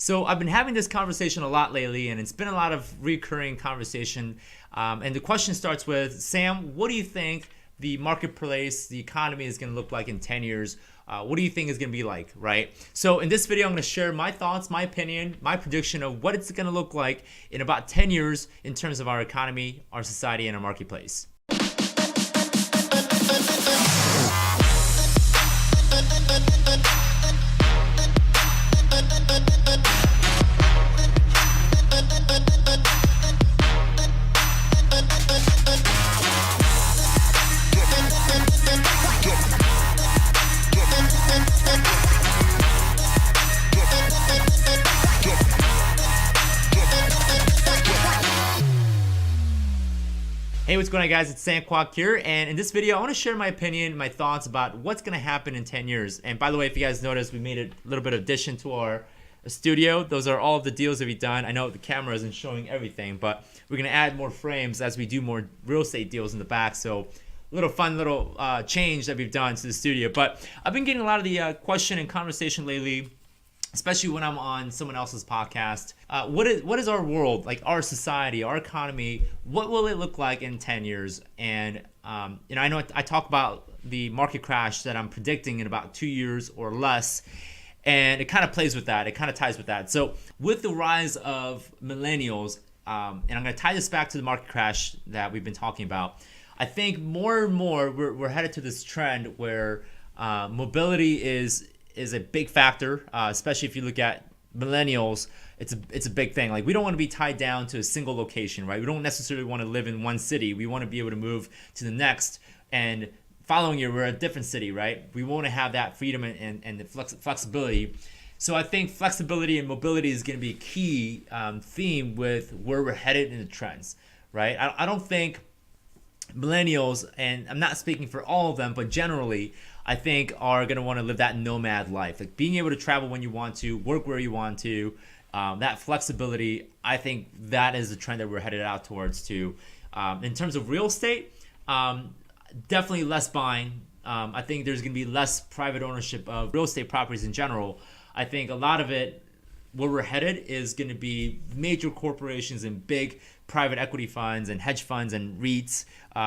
So I've been having this conversation a lot lately, and it's been a lot of recurring conversation. And the question starts with, Sam, what do you think the marketplace, the economy is going to look like in 10 years? What do you think is going to be like, right? So in this video, I'm going to share my thoughts, my opinion, my prediction of what it's going to look like in about 10 years in terms of our economy, our society, and our marketplace. Hey, what's going on, guys? It's Sam Kwak here, and in this video I want to share my opinion, my thoughts about what's going to happen in 10 years. And by the way, if you guys noticed, we made a little bit of addition to our studio. Those are all of the deals that we've done. I know the camera isn't showing everything, but we're going to add more frames as we do more real estate deals in the back. So fun little change that we've done to the studio. But I've been getting a lot of the question and conversation lately, especially when I'm on someone else's podcast. What is our world, like our society, our economy? What will it look like in 10 years? And I know I talk about the market crash that I'm predicting in about 2 years or less, and it kind of plays with that. It kind of ties with that. So with the rise of millennials, and I'm going to tie this back to the market crash that we've been talking about. I think more and more we're headed to this trend where mobility is a big factor, especially if you look at millennials. It's a big thing. Like, we don't want to be tied down to a single location, right? We don't necessarily want to live in one city. We want to be able to move to the next, and following year we're a different city, right? We want to have that freedom and the flexibility. So I think flexibility and mobility is going to be a key theme with where we're headed in the trends, right? I don't think millennials, and I'm not speaking for all of them, but generally I think are going to want to live that nomad life, like being able to travel when you want to, work where you want to, that flexibility. I think that is the trend that we're headed out towards too. In terms of real estate, definitely less buying. I think there's going to be less private ownership of real estate properties in general. I think a lot of it, where we're headed, is going to be major corporations and big private equity funds and hedge funds and REITs,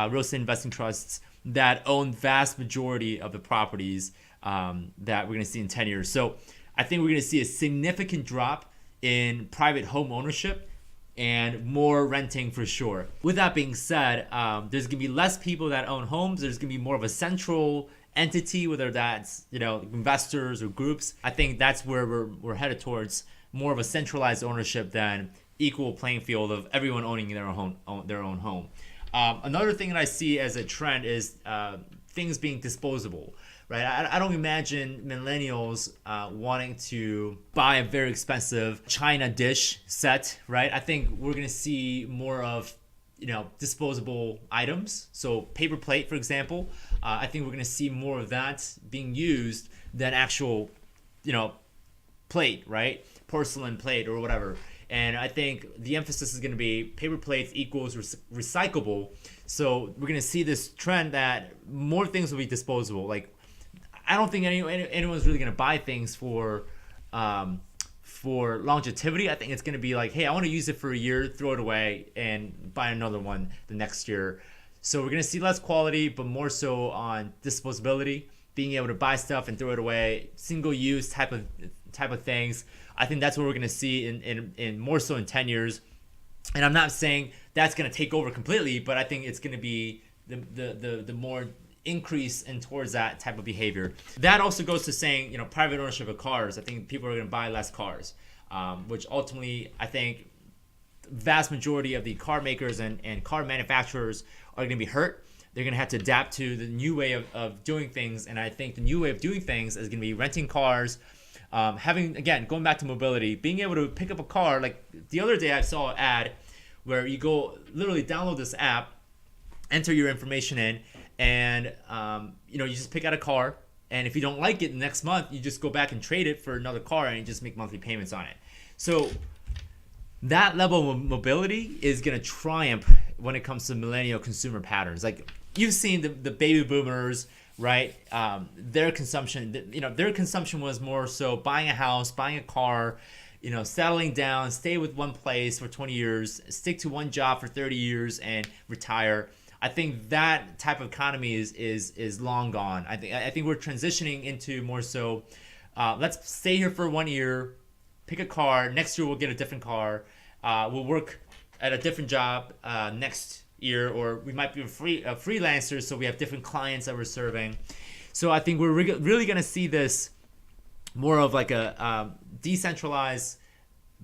real estate investing trusts, that own vast majority of the properties that we're going to see in 10 years. So I think we're going to see a significant drop in private home ownership and more renting for sure. With that being said, there's going to be less people that own homes. There's going to be more of a central entity, whether that's investors or groups. I think that's where we're headed towards, more of a centralized ownership than equal playing field of everyone owning their own home. Another thing that I see as a trend is things being disposable, right? I don't imagine millennials wanting to buy a very expensive China dish set, right? I think we're going to see more of disposable items. So paper plate, for example, I think we're going to see more of that being used than actual plate, right? Porcelain plate or whatever. And I think the emphasis is going to be paper plates equals recyclable. So we're going to see this trend that more things will be disposable. Like, I don't think anyone's really going to buy things for longevity. I think it's going to be like, hey, I want to use it for a year, throw it away, and buy another one the next year. So we're going to see less quality, but more so on disposability, being able to buy stuff and throw it away, single use type of things. I think that's what we're going to see in more so in 10 years. And I'm not saying that's going to take over completely, but I think it's going to be the more increase in towards that type of behavior. That also goes to saying, private ownership of cars. I think people are going to buy less cars, which ultimately I think vast majority of the car makers and car manufacturers are going to be hurt. They're going to have to adapt to the new way of doing things. And I think the new way of doing things is going to be renting cars, going back to mobility, being able to pick up a car. Like the other day I saw an ad where you go literally download this app, enter your information in, and you just pick out a car, and if you don't like it the next month, you just go back and trade it for another car, and you just make monthly payments on it. So that level of mobility is going to triumph when it comes to millennial consumer patterns. Like, you've seen the baby boomers, right? Their consumption was more so buying a house, buying a car, settling down, stay with one place for 20 years, stick to one job for 30 years and retire. I think that type of economy is long gone. I think we're transitioning into more so, let's stay here for 1 year, pick a car. Next year we'll get a different car. We'll work at a different job next year, or we might be a freelancer, so we have different clients that we're serving. So I think we're really going to see this more of like a decentralized,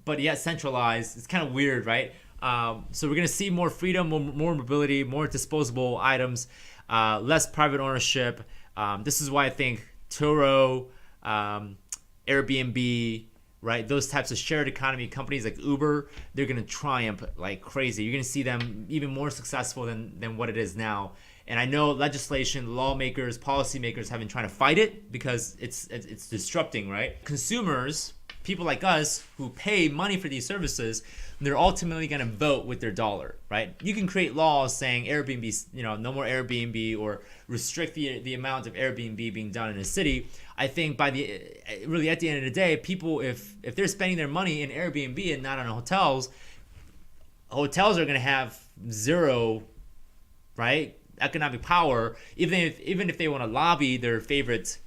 but yet centralized. It's kind of weird, right? So we're going to see more freedom, more mobility, more disposable items, less private ownership. This is why I think Turo, Airbnb, right? Those types of shared economy companies like Uber, they're going to triumph like crazy. You're going to see them even more successful than what it is now. And I know legislation, lawmakers, policymakers have been trying to fight it because it's disrupting, right? Consumers, people like us who pay money for these services, they're ultimately going to vote with their dollar, right? You can create laws saying Airbnb, no more Airbnb, or restrict the amount of Airbnb being done in a city. I think really at the end of the day, people, if they're spending their money in Airbnb and not on hotels are going to have zero, right, economic power. Even if they want to lobby their favorite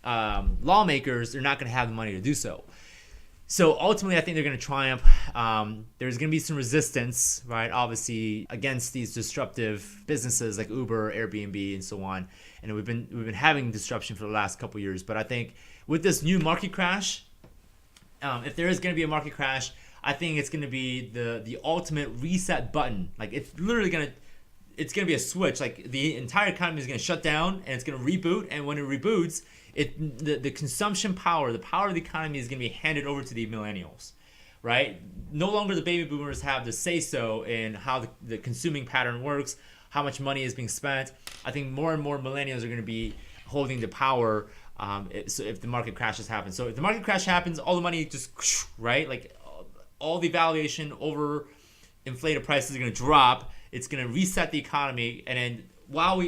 lawmakers, they're not going to have the money to do so. So ultimately, I think they're going to triumph. There's going to be some resistance, right? Obviously, against these disruptive businesses like Uber, Airbnb, and so on. And we've been having disruption for the last couple of years. But I think with this new market crash, if there is going to be a market crash, I think it's going to be the ultimate reset button. Like it's literally going to be a switch. Like the entire economy is going to shut down and it's going to reboot. And when it reboots, the consumption power, the power of the economy is going to be handed over to the millennials, right? No longer the baby boomers have the say-so in how the consuming pattern works, how much money is being spent. I think more and more millennials are going to be holding the power. So if the market crashes happen, so if the market crash happens, all the money just, right? Like all the valuation over inflated prices are going to drop. It's going to reset the economy, and then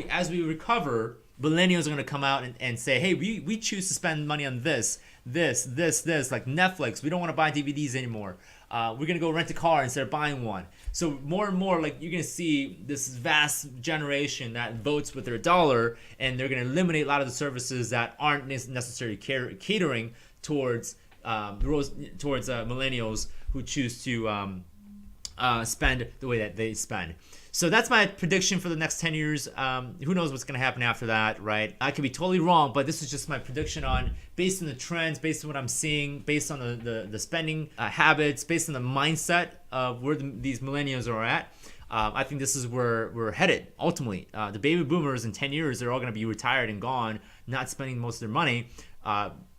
as we recover, millennials are going to come out and say, hey, we choose to spend money on this, like Netflix. We don't want to buy DVDs anymore. We're going to go rent a car instead of buying one. So more and more, like you're going to see this vast generation that votes with their dollar, and they're going to eliminate a lot of the services that aren't necessarily catering towards millennials who choose to spend the way that they spend. So that's my prediction for the next 10 years. Who knows what's going to happen after that, right? I could be totally wrong, but this is just my prediction based on the trends, based on what I'm seeing, based on the spending habits, based on the mindset of where these millennials are at. I think this is where we're headed, ultimately. The baby boomers in 10 years, they're all going to be retired and gone, not spending most of their money.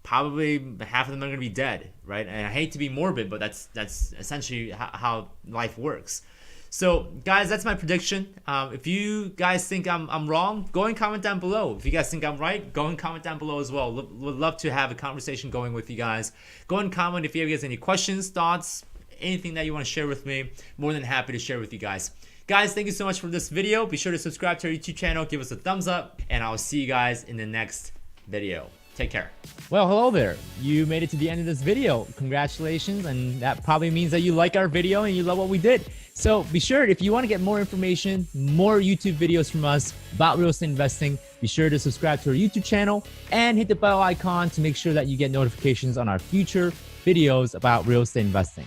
Probably half of them are going to be dead, right? And I hate to be morbid, but that's essentially how life works. So guys, that's my prediction. If you guys think I'm wrong, go and comment down below. If you guys think I'm right, go and comment down below as well. Would love to have a conversation going with you guys. Go and comment if you guys have any questions, thoughts, anything that you want to share with me. More than happy to share with you guys. Guys, thank you so much for this video. Be sure to subscribe to our YouTube channel, give us a thumbs up, and I'll see you guys in the next video. Take care. Well, hello there. You made it to the end of this video. Congratulations, and that probably means that you like our video and you love what we did. So be sure, if you want to get more information, more YouTube videos from us about real estate investing, be sure to subscribe to our YouTube channel and hit the bell icon to make sure that you get notifications on our future videos about real estate investing.